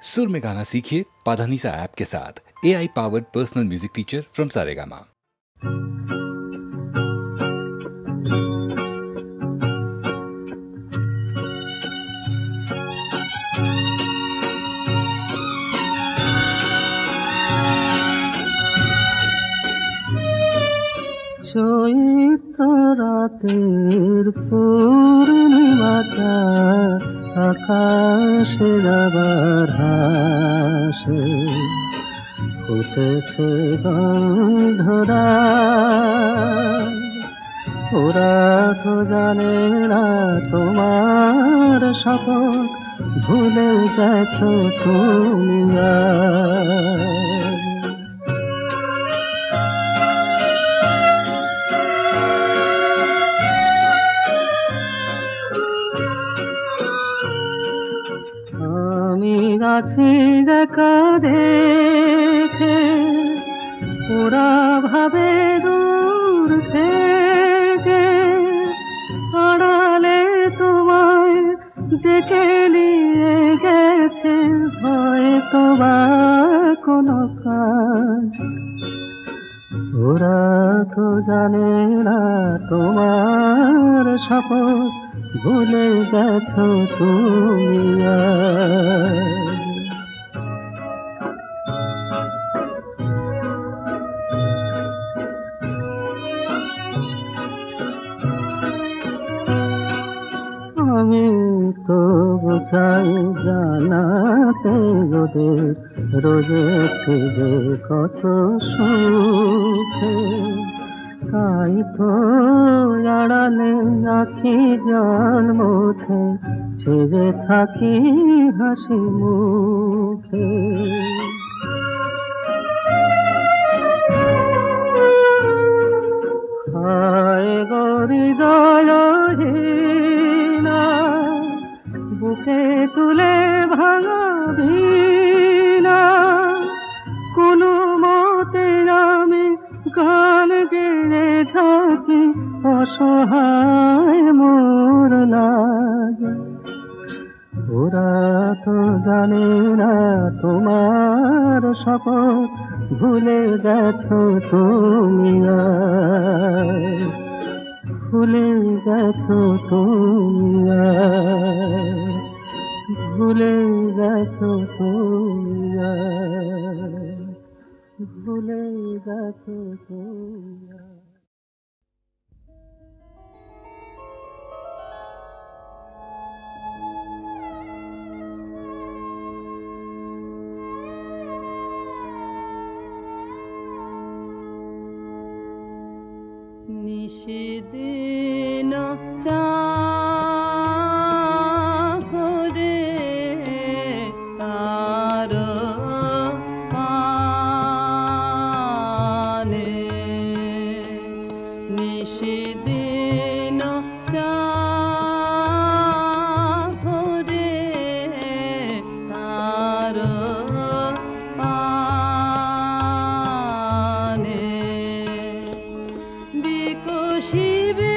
सुर में गाना सीखिए पाधानीसा ऐप के साथ। AI powered personal music teacher from Saregama. চৈত্র রাতের পূর্ণিমাটা আকাশের আবার হাসে, ফুটেছে গন্ধরা। ওরা তো জানে না তোমার শপথ ভুলে গেছো তুমি। আছি দেখা দেখে ওরা ভাবে দূর থেকে, আড়ালে তোমায় ডেকে নিয়ে গেছে হয়তো বা কোনো কাজ। ওরা তো জানে না তোমার শপথ ভুলে গেছো তুমি। আমি তো বোঝাই জানাতে ওদের রয়েছে যে কত সুখে, তাই তো আড়ালে আখি জল মুছে ছেড়ে থাকি হাসি মুখে। হায় গো হৃদয়হীনা, বুকে তুলে ভাঙাবি না, কোনো মতে আমি গান গেয়ে থাকি অসহায় মোর লাগে। ওরা তো জানে না তোমার শপথ ভুলে গেছো তুমি। ভুলে গেছো তুমি, ভুলে গেছো তুমি, ভুলে গেছো তুমি। নিষিদিন চাহরে তার পানে, নিষিদিন চাহরে তার পানে, বিকশিবে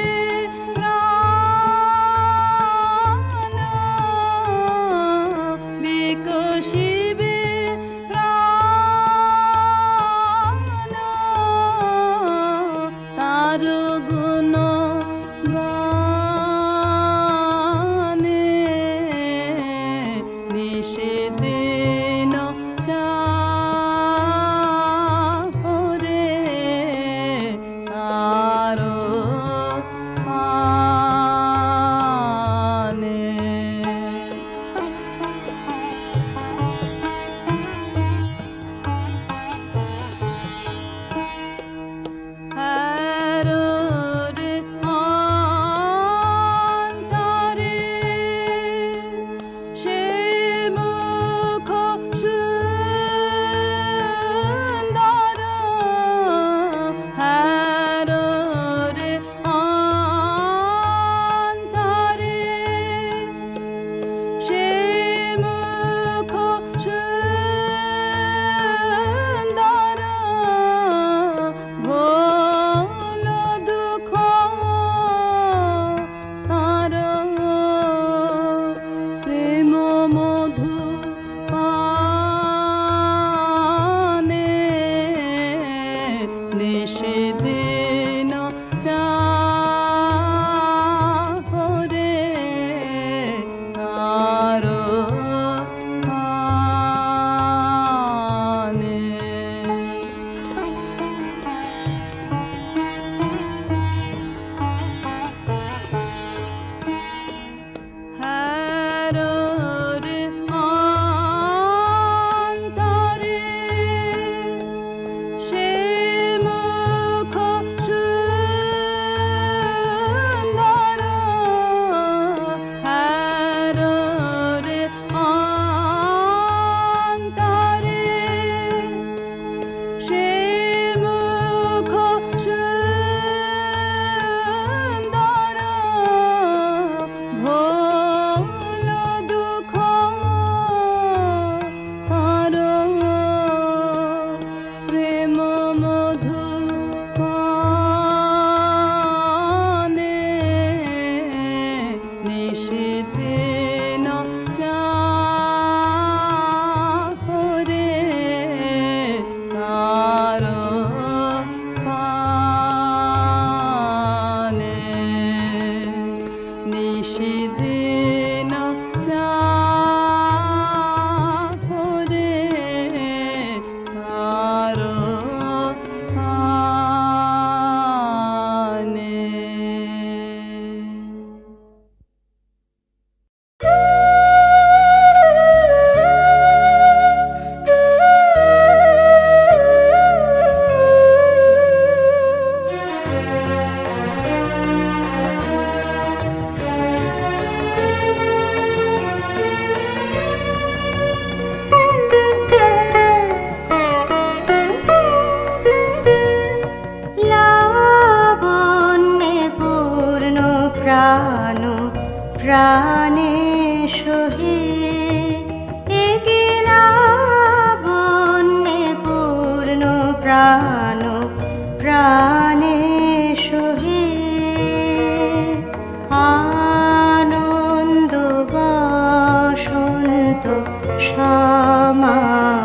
সমাগমে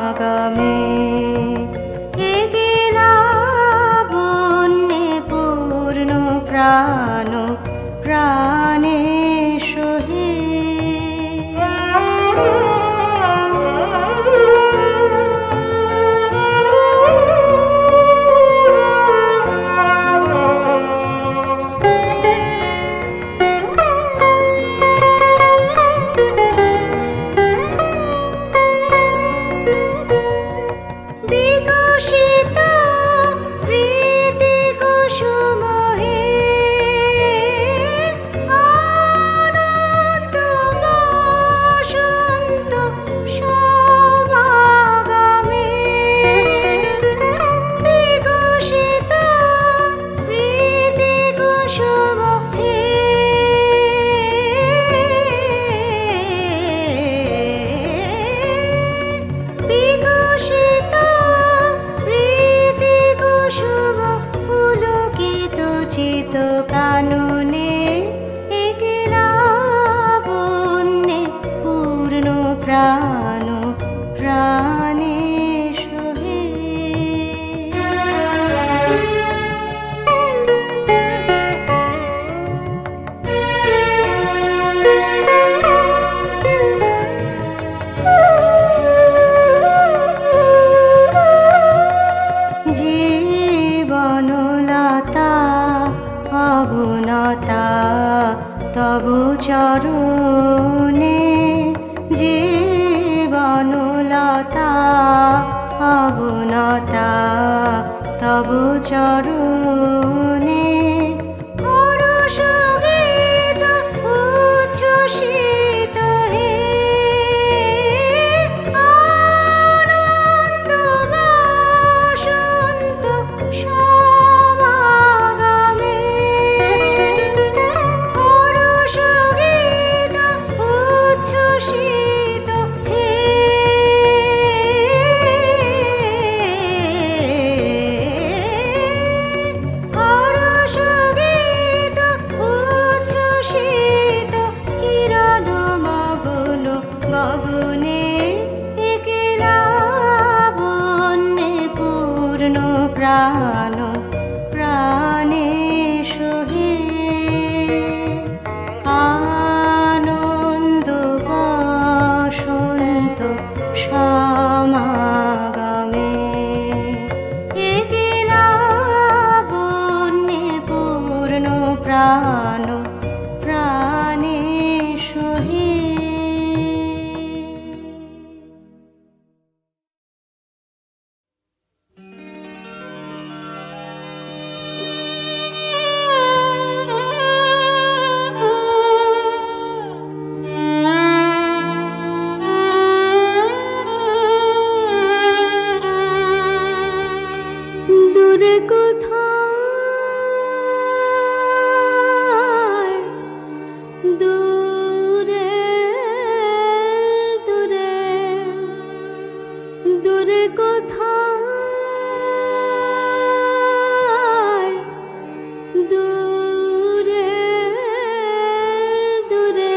লাবণ্যে পূর্ণ প্রাণ প্রাণে সহে তব চরণে জীবনলতা অবনতা তব চরণে হরষ গীত উচ্ছ্বসিত হে আনন্দ বসন্ত সমাগমে হরষ গীত উচ্ছ্বসিত হে হরষ গীত উচ্ছ্বসিত কিরণ মগন গগনে লাবণ্যে পূর্ণ প্রাণ প্রাণে সহে আনন্দ বসন্ত সমাগমে লাবণ্যে পূর্ণ প্রাণ প্রাণে সহে। দূরে কোথায় দূরে দূরে দূরে কোথায় দূরে দূরে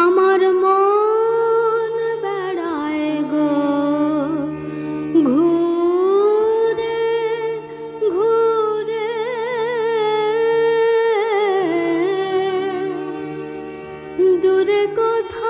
আমার মন বেড়ায় গো ঘুরে ঘুরে দূরে কোথায়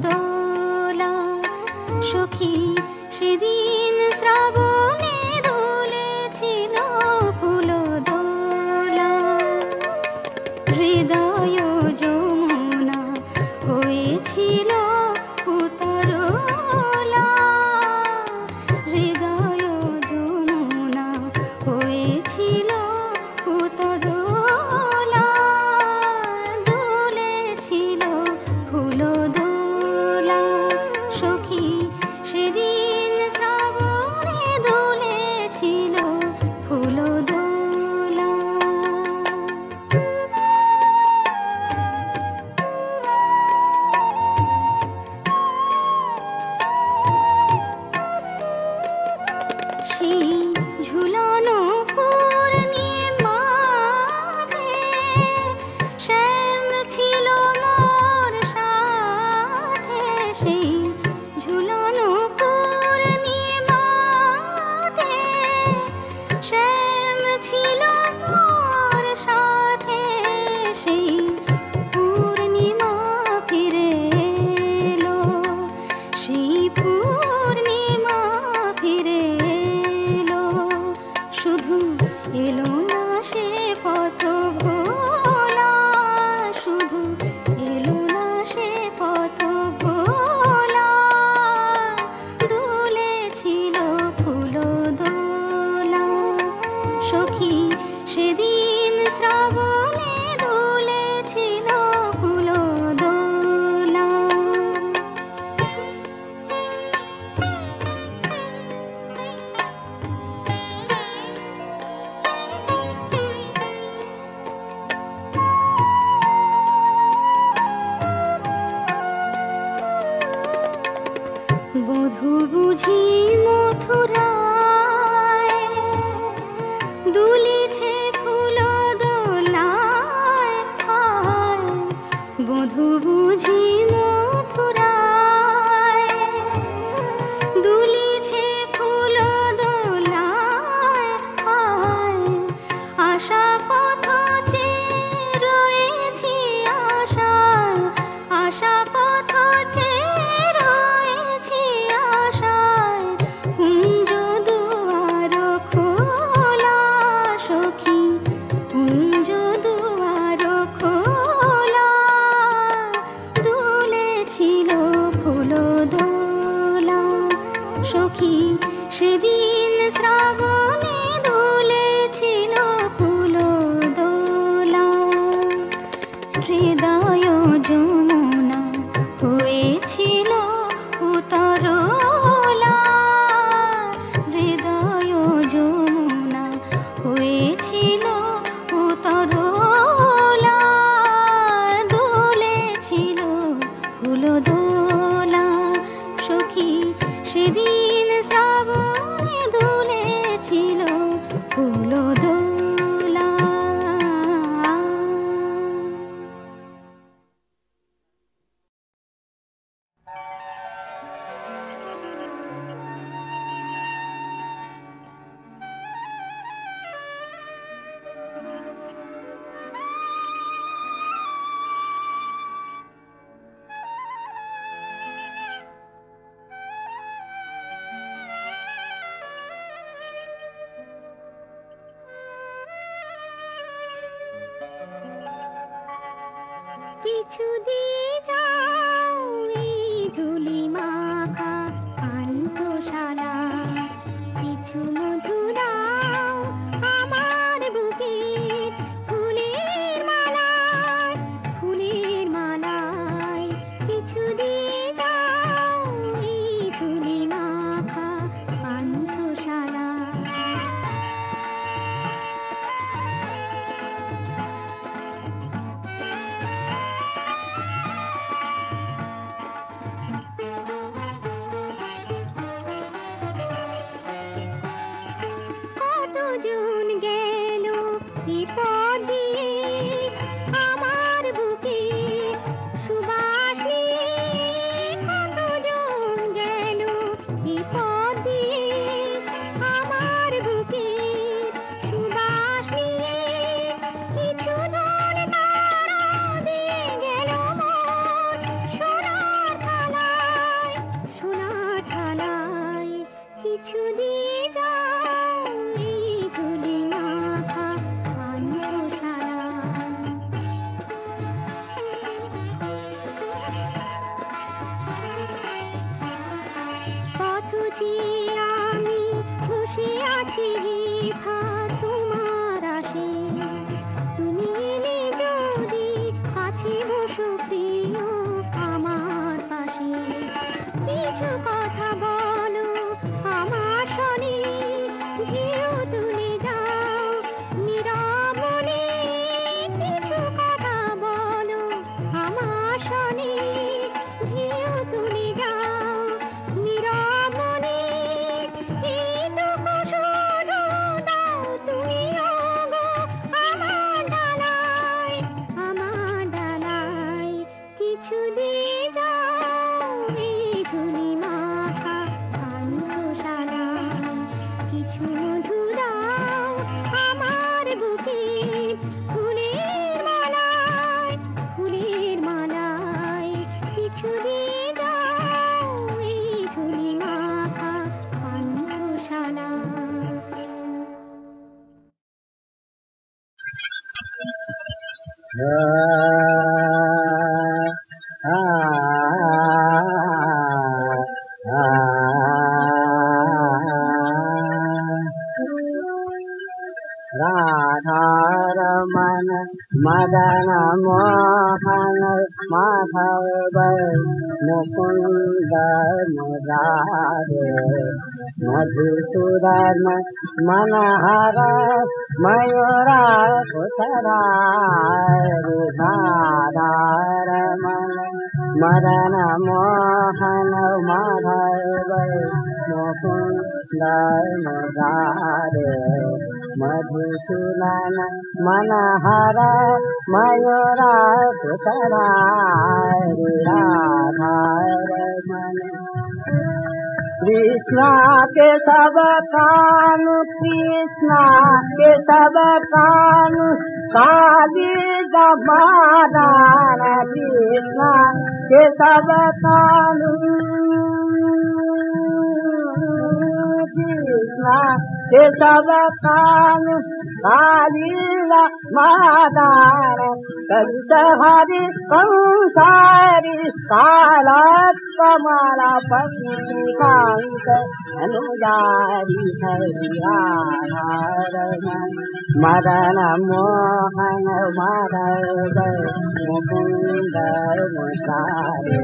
দোলা সখী সেদিন শ্রাবণে দুলেছিল ফুল দোলা হৃদয় যমুনা হয়েছিল উতরলা হৃদয় যমুনা হয়েছিল উতরলা দুলেছিল ফুল দোলা সখী সেদিন শ্রাবণে দুলেছিল ফুল দোলা সেই ঝুলানো পূর্ণিমাতে শ্যাম ছিল মোর সাথে সেই ঝুলানো পূর্ণিমাতে শ্যাম ছিল মোর সাথে সেই পূর্ণিমা ফিরে এলো সেই পূর্ণিমা ফিরে এলো শুধু এলো না সে পথ ভোলা শুধু এলো না সে পথ ভোলা দুলেছিল ফুল দোলা সখী সেদিন শ্রাবণে দুলেছিল ফুল দোলা বধূ বুঝি মথুরায় দুলিছে ফুল দোলায় হায় বধূ বুঝি মথুরায় দুলিছে ফুল দোলায় হায় আশা পথ চেয়ে রয়েছি আশা আশা পথ চেয়ে রয়েছি আশায় কুঞ্জ দুয়ার খোলা সখী কুঞ্জ দুয়ার খোলা দুলেছিল ফুল দোলা সখী সেদিন শ্রাবণে দুলেছিল ফুল দোলা হৃদয় যমুনা হয়েছিল উতরলা হৃদয় যমুনা হয়েছিল উতরলা দুলেছিল ফুল দোলা সখী সেদিন শ্রাবণে দুলেছিল ফুল দোলা কিছু দিয়ে যাও এই ধুলি মাখা পান্থশালা কিছু মধু দাও আমার বুকে ফুলের মালায় কিছু দিয়ে যাও এই ধুলি মাখা পান্থশালা লেখা তোমার আসে, তুমি এলে যদি কাছে বসো প্রিয় আমার পাশে, কিছু কথা বলো আমার শোনে, ঢেউ তুলে যাও নীরবনে, কিছু কথা বলো আমার শোনে, ঢেউ তুলে যাও নীরবনে, এইটুকু শুধু দাও তুমি ওগো আমার ডালায়, আমার ডালায় কিছু দিয়ে যাও এই ধুলি মাখা পান্থশালায়, কিছু মধু দাও আমার বুকে ফুলের মালায়, ফুলের মালায় কিছু দিয়ে যাও এই ধুলি মাখা পান্থশালায়। राधारमण मदन मोहन माधव मुकुंद मुरारे, मधुसूदन मनहर मयूरा कुतरारे, राधारमण मदन मोहन माधव मुकुंद मुरारे, मधुसूदन मनहर मयूरा कुतरारे, राधारमण। कृष्णा के सब कानु, कृष्णा के सब कानु काली जमादान, कृष्णा के सब कानु, कृष्णा के सब कानु काली जमादान, कंस हरि कंसारी काला कमला पत्नी कांत अनुजारी हरियारमण मदन मोहन माधव मुकुंद मुरारे,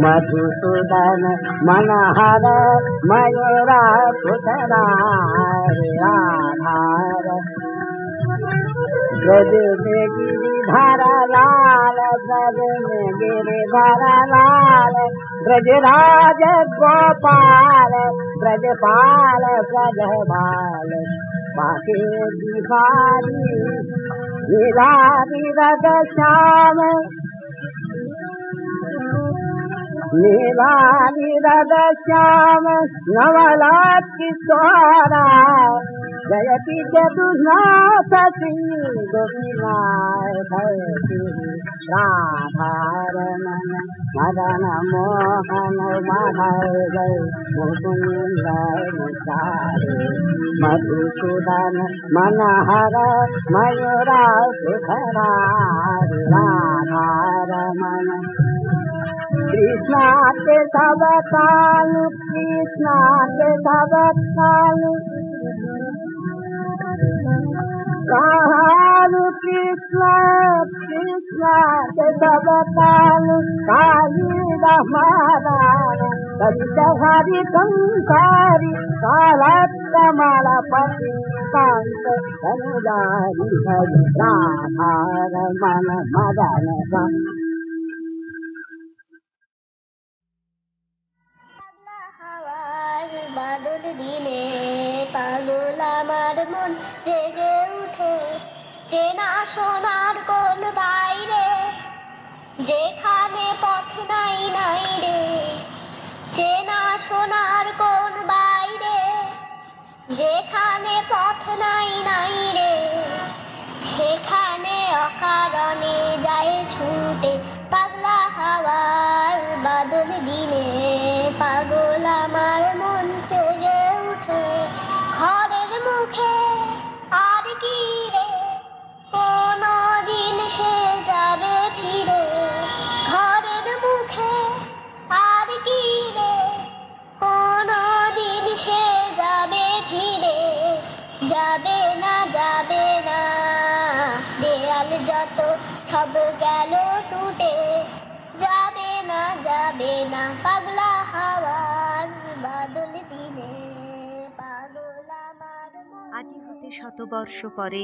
मधुसूदन मनहर मयूरा कुतरारे, राधारमण। ब्रज में गिरिधर लाल, ब्रज में गिरिधर लाल, ब्रजराज गोपाल, ब्रजपाल ब्रजपाल, बाके बिहारी लीला विरद श्याम, लीला विरद श्याम नवला किशोरा, जयति जदुनाथ सिंह गोपीनाथ भयति, राधारमण मदन मोहन माधव मुकुंद मुरारे, मधुसूदन मनहर मयूरा कुतरारे, राधारमण। कृष्णा के सब कानु, कृष्णा के सब कानु कालु, कृष्णा कृष्णा के सब कालु काली रमादान, कंस हरि कंसारी काला कमला पति कांत अनुजारी हरि, राधारमण मदन বাদল দিনে পাগল আমার মন জেগে উঠে, চেনা সোনার কোন বাইরে, যেখানে পথ নাই নাই রে, চেনা সোনার কোন বাইরে, যেখানে পথ নাই নাই রে, সেখানে অকারণে যায় ছুটে পাগলা হাওয়ার বাদল দিনে, পাগল আমার মন জেগে উঠে, ঘরের মুখে আর কি রে, কোন দিন সে যাবে ফিরে, ঘরের মুখে আর না পাগলা হাওয়ার বাদল দিনে পাগল আমার আজি হতে শতবর্ষ পরে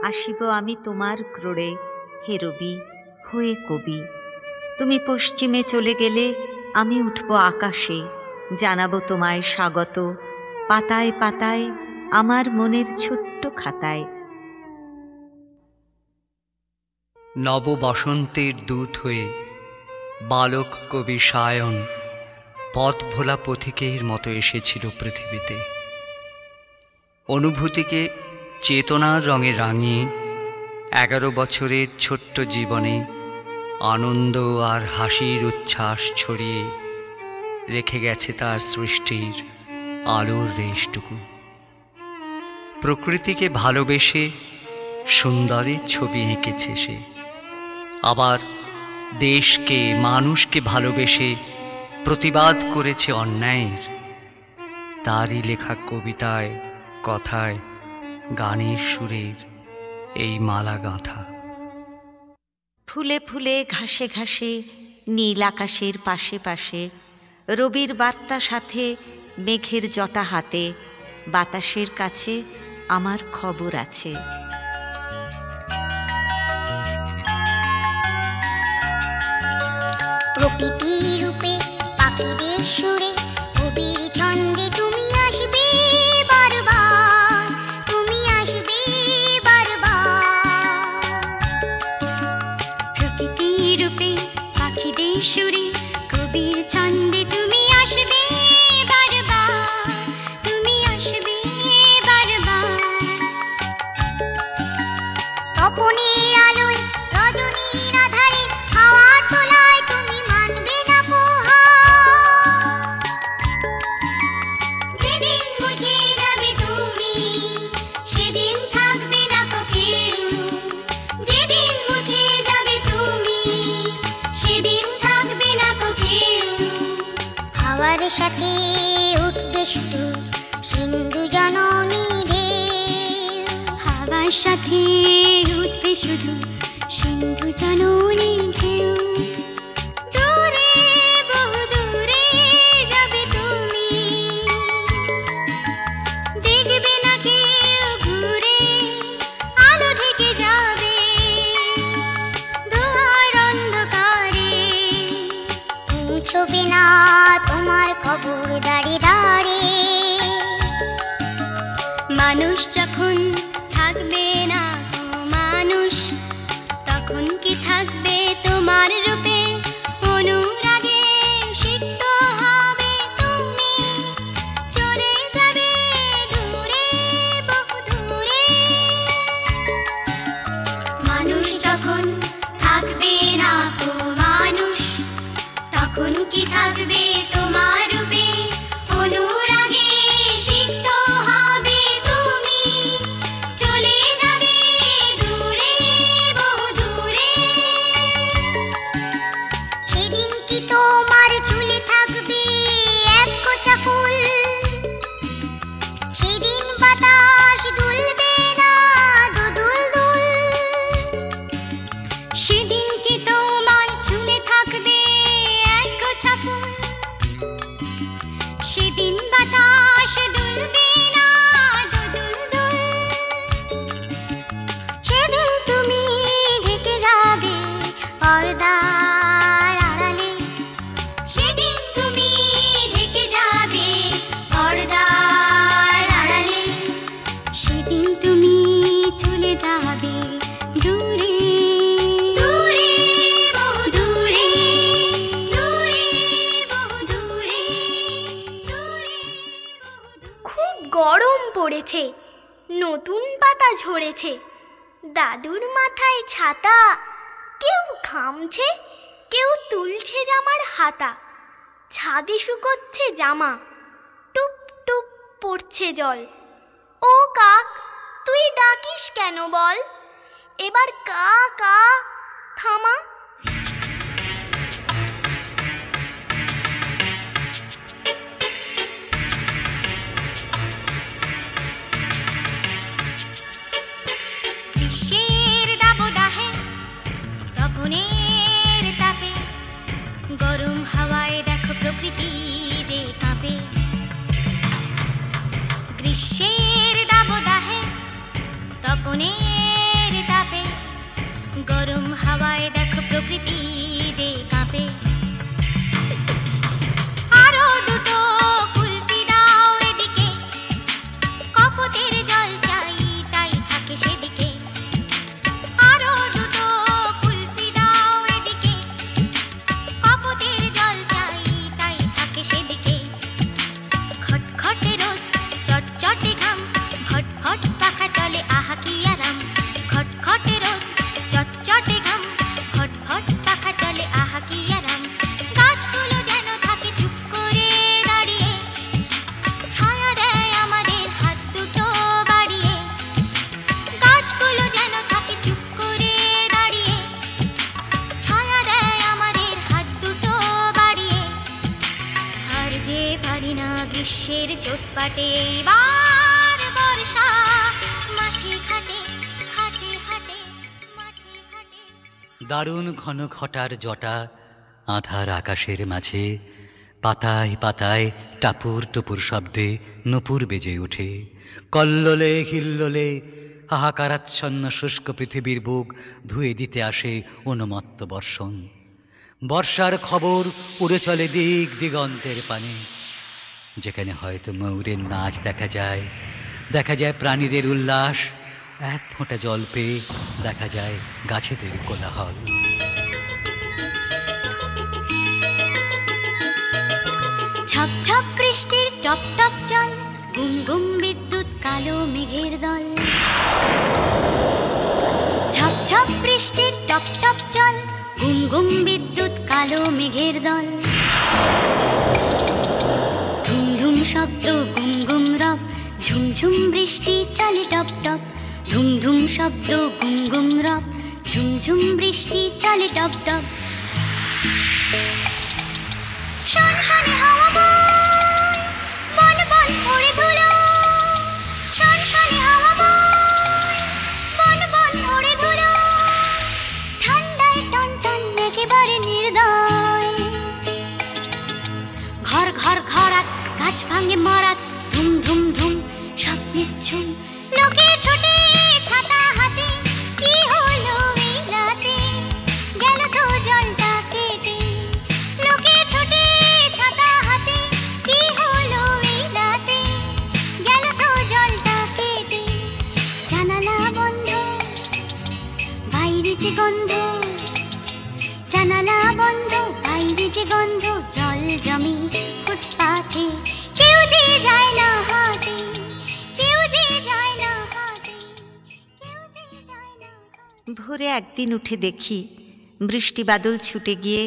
আসিব আমি তোমার ক্রোড়ে, হে রবি হয়ে কবি। তুমি পশ্চিমে চলে গেলে আমি উঠব আকাশে, জানাবো তোমায় স্বাগত পাতায় পাতায় আমার মনের ছোট্ট খাতায়। নব বসন্তের দূত হয়ে বালক কবি সায়ন পথ ভোলা পথিকের মতো এসেছিল পৃথিবীতে। অনুভূতিকে চেতনার রঙে রাঙিয়ে 11 বছরের ছোট্ট জীবনে আনন্দ আর হাসির উচ্ছ্বাস ছড়িয়ে রেখে গেছে তার সৃষ্টির আলোর রেশটুকু। প্রকৃতিকে ভালোবেসে সুন্দরের ছবি এঁকেছে সে, আবার দেশকে মানুষকে ভালোবেসে প্রতিবাদ করেছে অন্যায়ের। তারই লেখা কবিতায় কথায় গানের সুরের এই মালা গাঁথা। ফুলে ফুলে ঘাসে ঘাসে নীল আকাশের পাশে পাশে রবির বার্তা সাথে মেঘের জটা হাতে, বাতাসের কাছে আমার খবর আছে। প্রকৃতি রূপে পাখিদের সুরে কবির ছন্দে তুমি আসবে বারবার, তুমি আসবে বারবার। প্রকৃতি রূপে পাখিদের সুরে কবির ছন্দে তুমি আসবে বারবার, তুমি আসবে বারবার। তপনের আলোয় রজনীর আধারে হাওয়ার তোলায় তুমি মানবে না পোহার। যেদিন বুঝে যাবে তুমি সেদিন থাকবে না কেউ, যেদিন বুঝে যাবে তুমি সেদিন থাকবে না কেউ। হাওয়ার সাথে উঠবে শুধু সিন্ধু জননী ঢেউ, হাওয়ার সাথে উঠবে শুধু সিন্ধু জননী ঢেউ। দূরে বহু দূরে যাবে তুমি, দেখবে না কেউ ঘুরে, আলো ঢেকে যাবে দুয়ার অন্ধকারে। পৌঁছবে না তোমার খবর দাঁড়ে দাঁড়ে। মানুষ যখন থাকবে না মানুষ, তখন কি থাকবে তোমার রূপে অনুরাগে সিক্ত হবে তুমি। চলে যাবে দূরে বহু দূরে। মানুষ যখন থাকবে না মানুষ, তখন কি থাকবে তোমার রূপে অনুরাগে সিক্ত হবে তুমি। চলে যাবে দূরে বহু দূরে। সেদিন কি তোমার চুলে থাকবে এক কোচা ফুল, সেদিন বাতাস দুলবে না দুদুল দুল। সেদিন কি তোমার চুলে থাকবে এক গোছা ফুল, সেদিন বাতাস দুলবে না দুদুল দুল। সেদিন তুমি ঢেকে যাবে পর্দার আড়ালে, সেদিন তুমি ঢেকে যাবে পর্দার আড়ালে। সেদিন তুমি চলে যাবে দূরে দূরে বহু দূরে, দূরে বহু দূরে, দূরে বহু দূরে। খুব গরম পড়েছে, নতুন পাতা ঝরেছে, দাদুর মাথায় ছাতা, কেউ ঘামছে কেউ তুলছে জামার হাতা। ছাদে শুকোচ্ছে জামা, টুপ টুপ পড়ছে জল। ও কাক তুই ডাকিস কেন বল, এবার কা কা থামা। গ্রীষ্মের দাবদাহে তপনের তাপে গরম হাওয়ায় প্রকৃতি যে কাঁপে। গ্রীষ্মের দাবদাহে তপনের তাপে গরম হাওয়ায় দেখো প্রকৃতি যে কাঁপে। আরো দুটো কুলফি দাও এদিকে, কপোতের জল চাই তাই থাকে সেদিকে। আরো দুটো কুলফি দাও এদিকে, কপোতের জল চাই তাই থাকে সেদিকে। খটখটে রোদ চটচটে ঘাম, ভটভট পাখা চলে আহা কি আরাম। খটখটে রোদ চটচটে ঘাম, ভটভট পাখা চলে আহা কি আরাম। গাছগুলো যেন থাকে চুপ করে দাঁড়িয়ে, ছায়া দেয় আমাদের হাত দুটো বাড়িয়ে। গাছগুলো যেন থাকে চুপ করে দাঁড়িয়ে, ছায়া দেয় আমাদের হাত দুটো বাড়িয়ে। আর যে পারি না গ্রীষ্মের চোটপাটে, এইবার বর্ষা মাঠে ঘাটে হাটে হাটে মাঠে ঘাটে। দারুণ ঘন ঘটার জটা আধার আকাশের মাঝে, পাতায় পাতায় টাপুর টুপুর শব্দে নূপুর বেজে ওঠে। কল্লোলে হিল্লোলে হাহাকারাচ্ছন্ন শুষ্ক পৃথিবীর বুক ধুয়ে দিতে আসে উন্মত্ত বর্ষণ। বর্ষার খবর উড়ে চলে দিক দিগন্তের পানে, যেখানে হয়তো ময়ূরের নাচ দেখা যায়, দেখা যায় প্রাণীদের উল্লাস। এক ফোঁটা জল পেয়ে দেখা যায় গাছেদের কোলাহল। ছপ ছপ বৃষ্টির টপ টপ জল, গুম গুম বিদ্যুৎ কালো মেঘের দল। ছপ ছপ বৃষ্টির টপ টপ জল, গুম গুম বিদ্যুৎ কালো মেঘের দল। ধুম ধুম শব্দ গুম গুম রব, ঝুমঝুম বৃষ্টি চলে টপ টপ। ধুম ধুম শব্দ গুম গুম রব, ঝুমঝুম বৃষ্টি চলে টপ টপ। শনশনে হাওয়া বয়, বন বন ওড়ে ধুলো। শনশনে হাওয়া বয়, বন বন ওড়ে ধুলো। ঠান্ডায় টন টন একেবারে নির্দয়। ঘর ঘর ঘরাত গাছ ভাঙে মারাত, ধুম ধুম ধুম স্বপ্নের ঝুম। লোকে ছোটে ছাতা হাতে, কি হলো এই রাতে, গেল তো জলটা কেটে। লোকে ছোটে ছাতা হাতে, কি হলো এই রাতে, গেল তো জলটা কেটে। জানালা বন্ধ, বাইরে যে গন্ধ। জানালা বন্ধ, বাইরে যে গন্ধ। জল জমি ফুটপাথে, কেউ যে যায় না হাটে, কেউ যে যায় না হাটে, কেউ যে যায় না হাটে। ভোরে একদিন উঠে দেখি বৃষ্টি বাদল ছুটে গিয়ে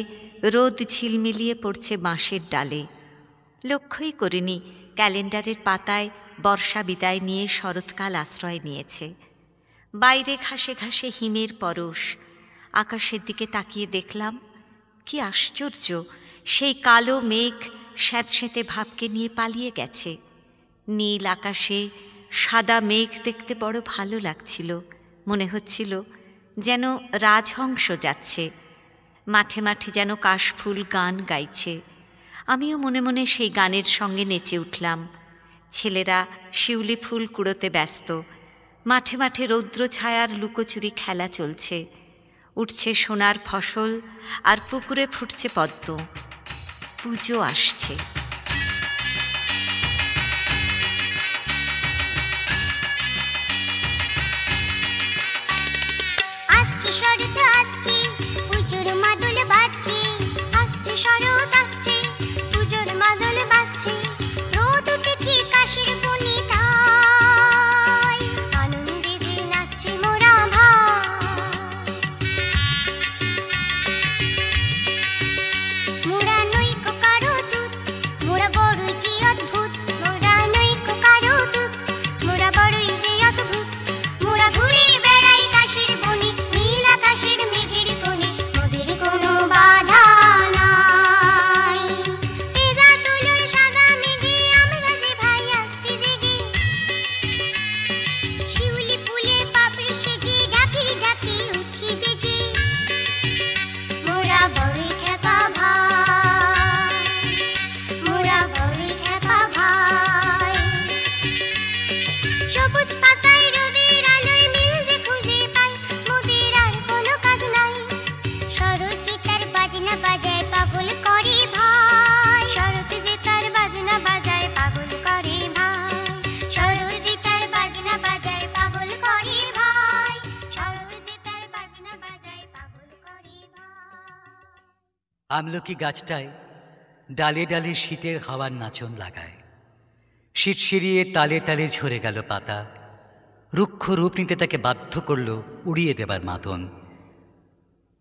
রোদ ঝিলমিলিয়ে পড়ছে বাঁশের ডালে। লক্ষ্যই করিনি ক্যালেন্ডারের পাতায় বর্ষা বিদায় নিয়ে শরৎকাল আশ্রয় নিয়েছে। বাইরে ঘাসে ঘাসে হিমের পরশ। আকাশের দিকে তাকিয়ে দেখলাম, কি আশ্চর্য, সেই কালো মেঘ স্যাঁতস্যাঁতে ভাবকে নিয়ে পালিয়ে গেছে। নীল আকাশে সাদা মেঘ দেখতে বড় ভালো লাগছিল। মনে হচ্ছিল যেন রাজহংস যাচ্ছে। মাঠে মাঠে যেন কাশফুল গান গাইছে। আমিও মনে মনে সেই গানের সঙ্গে নেচে উঠলাম। ছেলেরা শিউলি ফুল কুড়োতে ব্যস্ত। মাঠে মাঠে রৌদ্র ছায়ার লুকোচুরি খেলা চলছে। উঠছে সোনার ফসল, আর পুকুরে ফুটছে পদ্ম। পুজো আসছে। আসছে শরৎ আসছে, পুজোর মাদল বাজছে। আসছে শরৎ আসছে, পুজোর মাদল বাজছে। রোদ উঠেছে কাশের বনে তাই, আনন্দে যে নাচছে মোরা ভাই। মোরা নইকো কারো দূত, আমলকি গাছটায় ডালে ডালে শীতের হাওয়ার নাচন লাগায়। শীত সিঁড়িয়ে তালে তালে ঝরে গেল পাতা, রুক্ষ রূপ নিতে তাকে বাধ্য করল উড়িয়ে দেবার মাতন।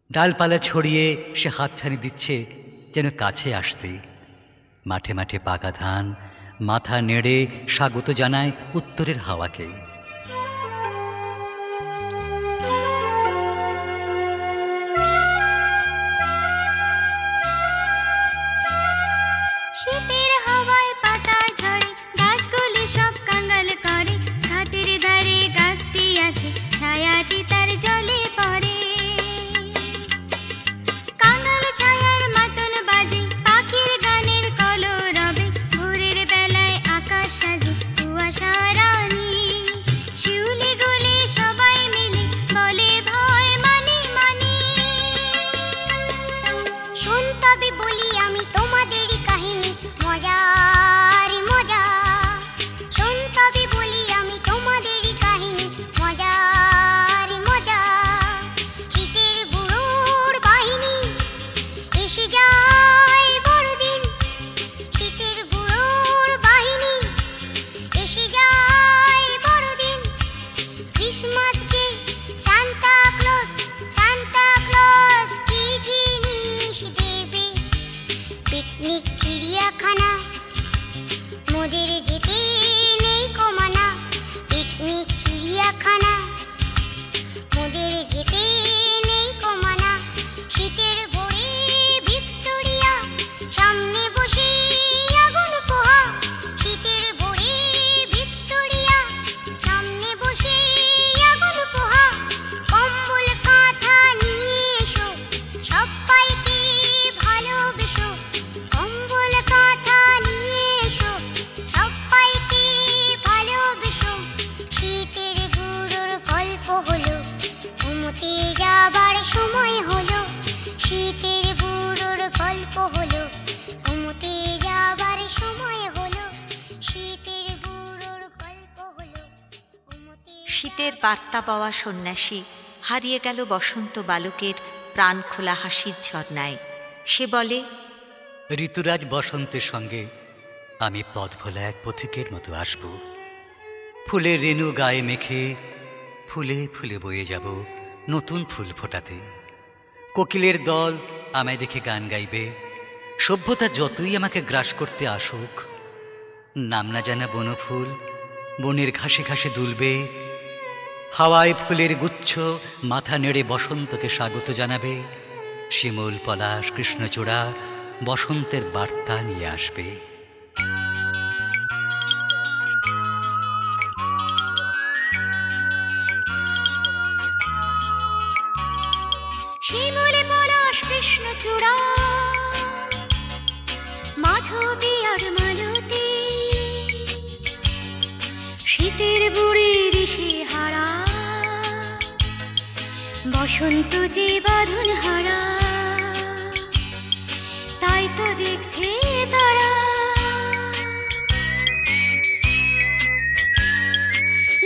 ডালপালা ছড়িয়ে সে হাতছানি দিচ্ছে যেন কাছে আসতে। মাঠে মাঠে পাকা ধান মাথা নেড়ে স্বাগত জানায় উত্তরের হাওয়াকে। শীতের হাওয়ায় পাতা ঝরে, গাছগুলি সব কাঙ্গাল করে। ঘাটের ধারে গাছটি আছে, ছায়াটি তার জলে পড়ে। কাঙ্গাল ছায়ার মাতন বাজে, পাখির গানের কলরবে। ভোরের বেলায় আকাশ সাজে কুয়াশা রানী। শিউলি গুলি সবাই মিলে বলে ভয় মানি মানি। শোন তবে বলি আমি তোমাদেরই কাহিনী, মজার মজা। শোন তবে বলি আমি তোমাদেরই কাহিনী, মজার মজা। শীতের বুড়োর বাহিনী এসে যায় বড়দিন। শীতের বুড়োর বাহিনী এসে যায় বড়দিন। Christmas day, Santa Claus, Santa Claus কি জিনিস দেবে? পিকনিক চিড়িয়াখানা, মোদের যেতে নেই কমানা। পিকনিক চিড়িয়াখানা, মোদের যেতে নেই কমানা। শীতের ভোরে ভিক্টোরিয়া, সামনে বসে আগুন পোহা। শীতের ভোরে ভিক্টোরিয়া, সামনে বসে আগুন পোহা। কম্বল কাঁথা নিয়ে এসো, সবাইকে ভালোবেসো। কম্বল কাঁথা নিয়ে এসো, সবাইকে ভালোবেসো। শীতের বুড়োর গল্প হলো, ঘুমোতে যাবার সময় হলো। শীতের বুড়োর গল্প হলো, ঘুমোতে যাবার সময় হলো। শীতের বুড়োর গল্প হলো, ঘুমোতে। শীতের বার্তা পাওয়া সন্ন্যাসী হারিয়ে গেল বসন্ত বালকের প্রাণ খোলা হাসির ঝর্ণায়। সে বলে, ঋতুরাজ বসন্তের সঙ্গে আমি পথ ভোলা এক পথিকের মতো আসব। ফুলের রেণু গায়ে মেখে ফুলে ফুলে বয়ে যাব নতুন ফুল ফোটাতে। কোকিলের দল আমায় দেখে গান গাইবে। সভ্যতা যতই আমাকে গ্রাস করতে আসুক, নাম না জানা বনফুল বনের ঘাসে ঘাসে দুলবে। হাওয়ায় ফুলের গুচ্ছ মাথা নেড়ে বসন্তকে স্বাগত জানাবে। শিমুল পলাশ কৃষ্ণচূড়া বসন্তের বার্তা নিয়ে আসবে। শিমুল পলাশ কৃষ্ণচূড়া, মাধবী আর মালতী। শীতের বুড়ি ঋষি হারা, বসন্ত যে বাঁধন হারা। তাই তো দেখছে তারা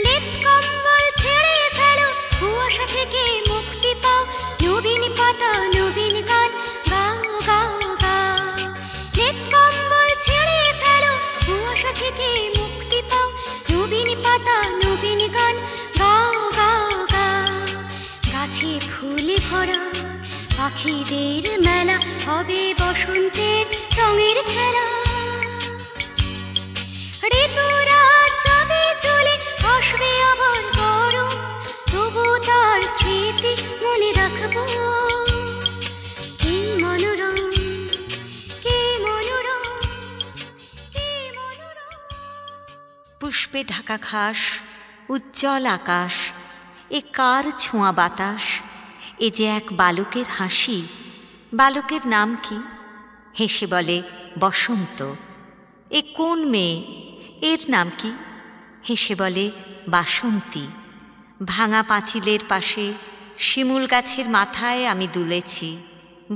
লেপ কম্বল ছেড়ে ফেলো, কুয়াশা থেকে মুক্তি পাও। নবীন পাতা নবীন গান গাও গাও গাও। লেপ কম্বল ছেড়ে ফেলো, কুয়াশা থেকে মুক্তি পাও। নবীন পাতা নবীন গান গাও গাও গাও। গাছে ফুলে ভরা পাখিদের মেলা, হবে বসন্তের রঙের খেলা। ঋতুরাজ যাবে চলে, আসবে আবার গরম। তবু তার স্মৃতি মনে রাখবো। কি মনোরম, কি মনোরম, কি মনোরম। পুষ্পে ঢাকা ঘাস, উজ্জ্বল আকাশ, এ কার ছোঁয়া বাতাস। এ যে এক বালকের হাসি। বালকের নাম কি? হেসে বলে বসন্ত। এ কোন মেয়ে? এর নাম কি? হেসে বলে বাসন্তী। ভাঙা পাঁচিলের পাশে শিমুল গাছের মাথায় আমি দুলেছি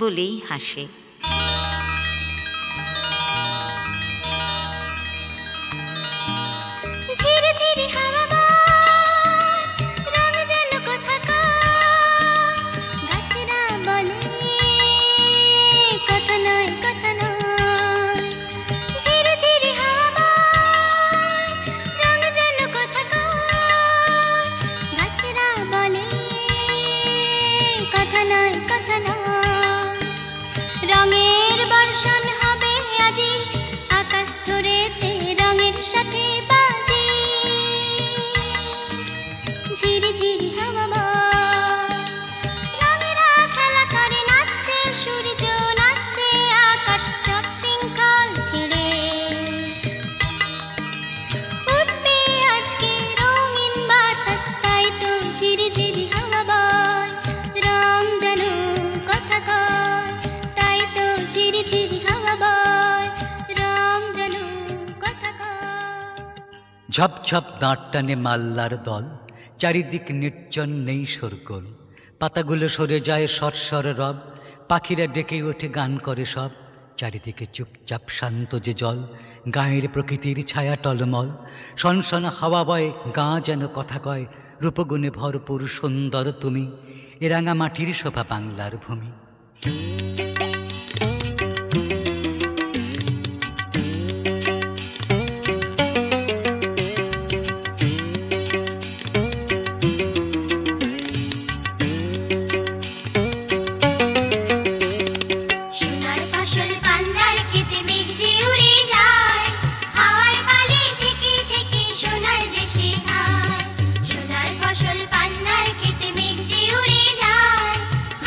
বলেই হাসে। ঝিরি ঝিরি হাওয়া রং যেন কোথাকার। গাছেরা বলে ঝিরি হাওয়া বয়, রাম যেন কথা কয়। ঝপ ঝপ দাঁড় টানে মাল্লার দল, চারিদিক নির্জন নেই শোরগোল। পাতাগুলো সরে যায় সরসর রব, পাখিরা ডেকে ওঠে গান করে সব। চারিদিকে চুপচাপ শান্ত যে জল, গায়ের প্রকৃতির ছায়া টলমল। শনশন হাওয়া বয়, গাঁ যেন কথা কয়, রূপগুণে ভরপুর সুন্দর তুমি, এ রাঙা মাটির শোভা বাংলার ভূমি। সোনার ফসল পান্নার খেতে মেঘ যে উড়ে যায়, হাওয়ার পালে থেকে থেকে সোনার দেশে খায়। সোনার ফসল পান্নার খেতে মেঘ যে উড়ে যায়,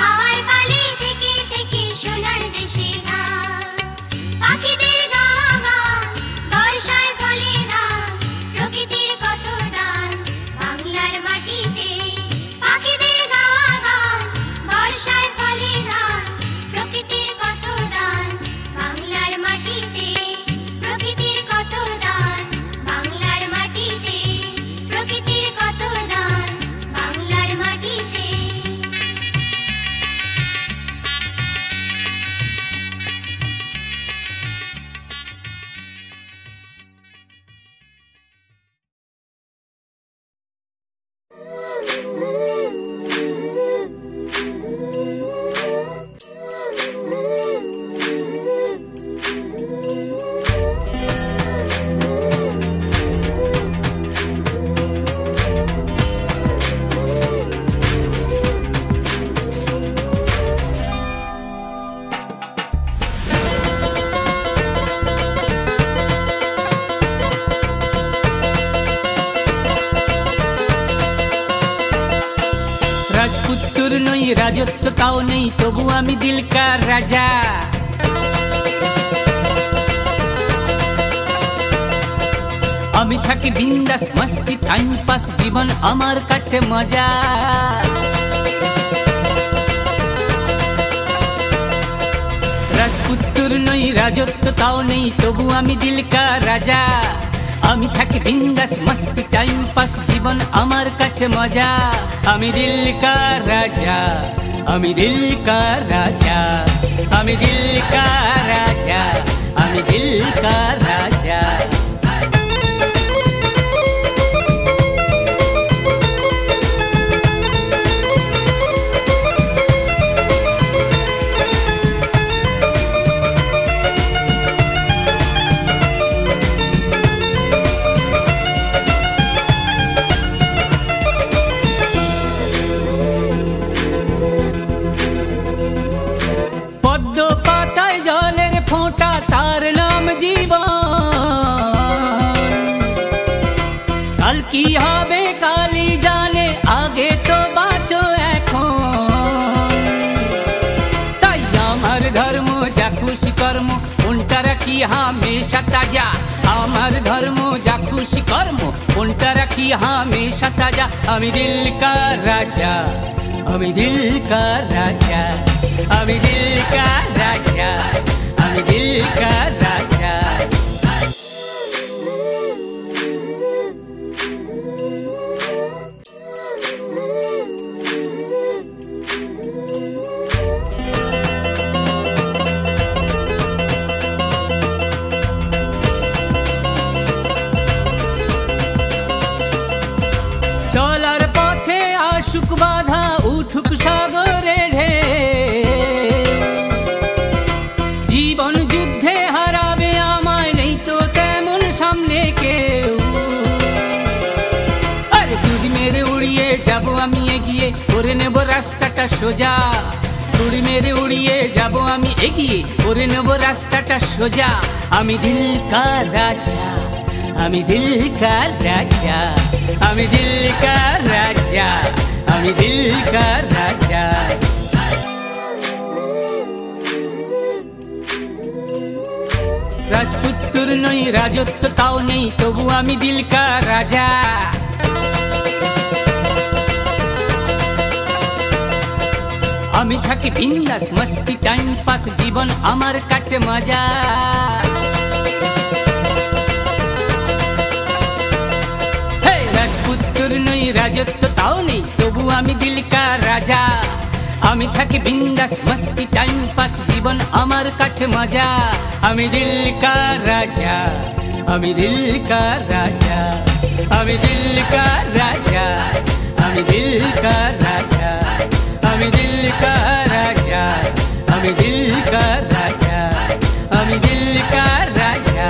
হাওয়ার পালে থেকে থেকে সোনার দেশে খায়। পাখিদের গাওয়া গান, বর্ষায় ফলে ধান, প্রকৃতির কত দান বাংলার মাটিতে। পাখিদের গাওয়া গান, বর্ষায় ফলে ধান, প্রকৃতির কত দান বাংলার মাটিতে। প্রকৃতির কত দান বাংলার মাটিতে, প্রকৃতির কত দান বাংলার মাটিতে। রাজপুত্তুর নই, রাজত্ব তাও নেই, তবু আমি দিলকার রাজা। আমি থাকি বিন্দাস মস্তি টাইম পাস, জীবন আমার কাছে মজা। রাজপুত্তুর নই, রাজত্ব তাও নেই, তবু আমি দিলকার রাজা। আমি থাকি বিন্দাস মস্তি টাইম পাস, জীবন আমার কাছে মজা। আমি দিলকার রাজা, আমি দিলকার রাজা, আমি দিলকার রাজা, আমি দিলকার রাজা। পদ্ম পাতায় জলের ফোঁটা, তার নাম জীবন। কাল কি হবে কালই জানে, আগে তো বাঁচো এখন। তাই আমার ধর্ম যা খুশি কর্ম, কোনটা রাখি হামেশা তাজা। আমার ধর্ম যা খুশি কর্ম, কোনটা রাখি হামেশা তাজা। আমি দিলকার রাজা, আমি দিলকার রাজা, আমি দিলকার রাজা, আমি দিলকার রাজা। চলার পথে আসুক বাধা, উঠুক সাগরে ঢেউ। জীবন যুদ্ধে হারাবে আমায়, নেই তো তেমন সামনে কেউ। আরে দুধ মেরে উড়িয়ে যাব আমি এগিয়ে, করে নেব রাস্তাটা সোজা। দুধ মেরে উড়িয়ে যাব আমি এগিয়ে, করে নেব রাস্তাটা সোজা। আমি দিলকার রাজা, আমি দিলকার রাজা, আমি দিলকার রাজা, আমি দিলকার রাজা। রাজপুত্তুর নই, রাজত্ব তাও নেই, তবু আমি দিলকার রাজা। আমি থাকি বিন্দাস মস্তি টাইম পাস, জীবন আমার কাছে মজা। হে রাজপুত্র নই, রাজত্ব তাও নেই, তবু আমি দিল কা রাজা। আমি থাকি বিন্দাস মস্তি টাইম পাস, জীবন আমার কাছে মজা। আমি দিল কা রাজা, আমি দিল কা রাজা, আমি দিল কা রাজা, আমি দিল কা রাজা, আমি দিল কা রাজা, আমি দিল কা রাজা, আমি দিল কা রাজা,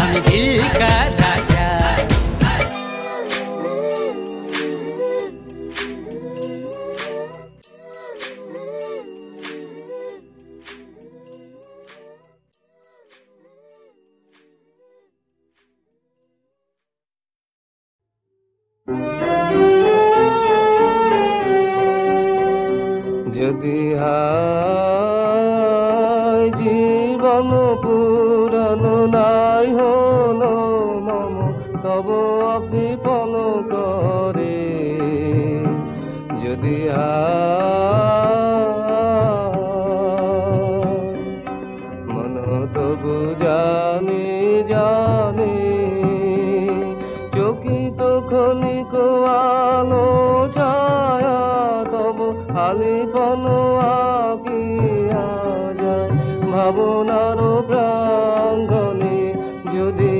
আমি দিল কা রাজা। যদি জীবন পুরানো নাই হলো মম, তব কৃপণ করে। যদি মন তবু জানি জানি, চকিত ক্ষণিক আলো ছায়া তব আলিপন আঁকিয়া যায় ভাবনার প্রাঙ্গণে। যদি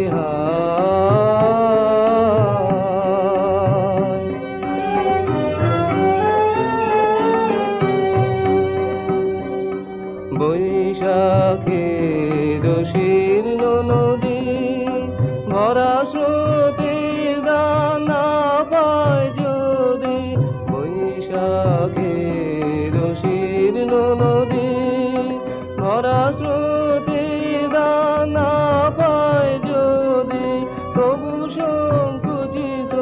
বৈশাখের শীর্ণ নদী ভরা স্রোতের দানা পায় যদি, বৈশাখের শীর্ণ নদী ভরা স্রোতের দানা পায় যদি, তবু সংকুচিত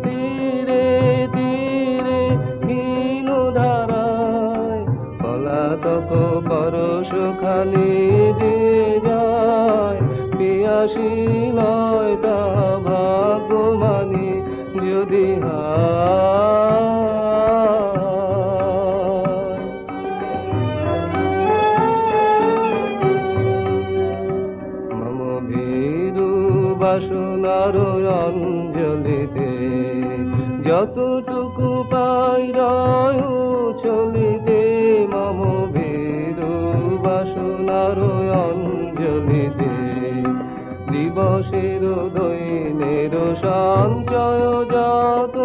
তীরে তীরে হীন ধারায় পলাতক পরশ খালি দিয়ে যায়। পিয়াসী নয় তা ভাগ্যমানী যদি মম ভীরু বাসনার অঞ্জলিতে যতটুকু পাই রয় চলিতে। মম ভীরু বাসনার অঞ্জলিতে দিবসের দৈনের সঞ্চয় যত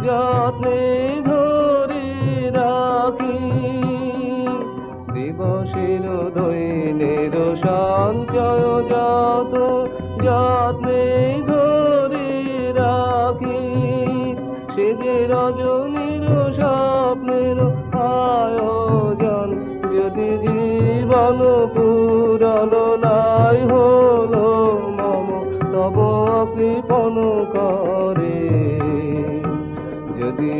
যত্নে ধরে রাখি। দিবসের দৈনের সঞ্চয় যত যত্নে ধরে রাখি, সে যে রজনীর স্বপ্নের আয়োজন। যদি জীবন পুরানো নাই হলো মম, তব কৃপণ করে। যদি